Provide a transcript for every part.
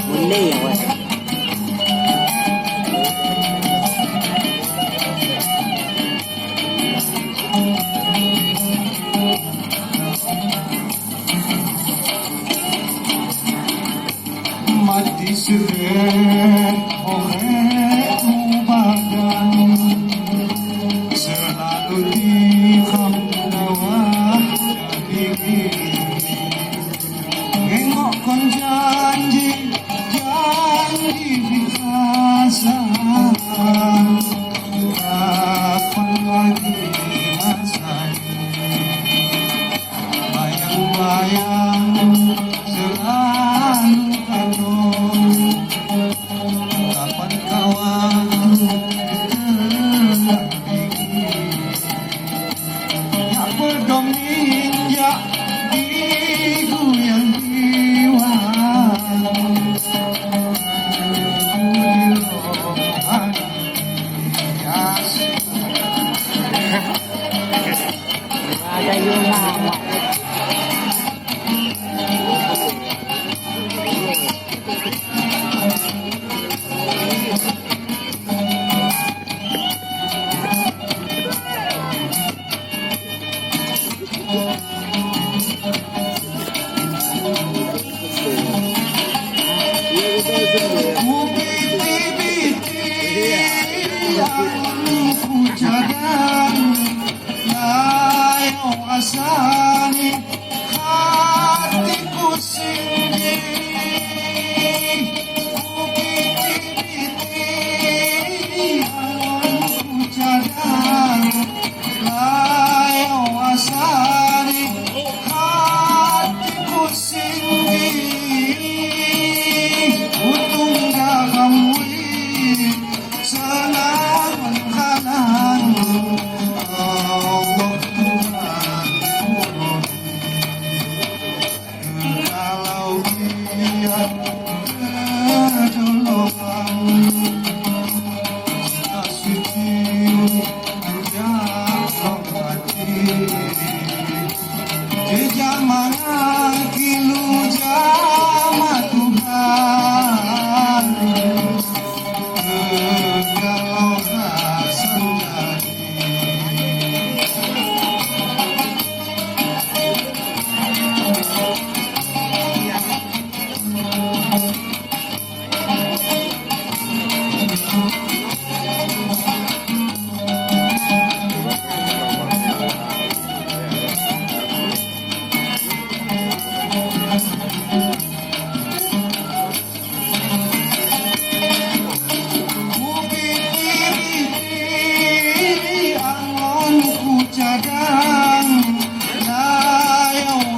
Boleh ya, Wak. Mati seret oleh badan selalu dihambawah diri nengok kon janji dikasa kapan lagi masanya bayang-bayang selalu kapan kawan ya berdoming ya digoyang jiwa Ada yung lama. Asani hatiku sendiri kupiti-piti aku cadang layo asani hatiku sendiri untung kamu senang menghalang Allah kalau dia kedolongan cinta suci menjauh hati di zaman kilu zaman Tuhan kalau tak sendiri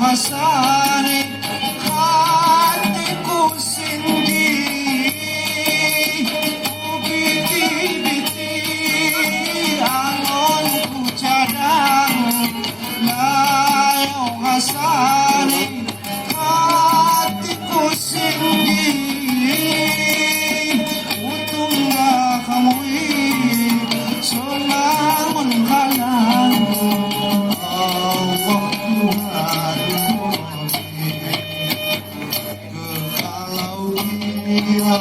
Asani hatiku sendiri biti-biti angonku cadang layo asani hatiku sendiri untung gak kamu senang menghalang Allah Tuhan dia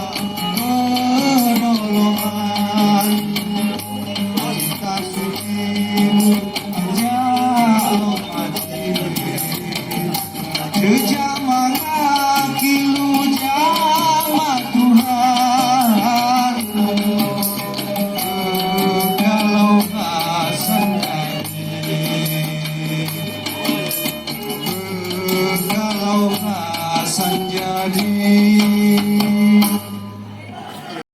penolongan cinta sucimu menjauh hati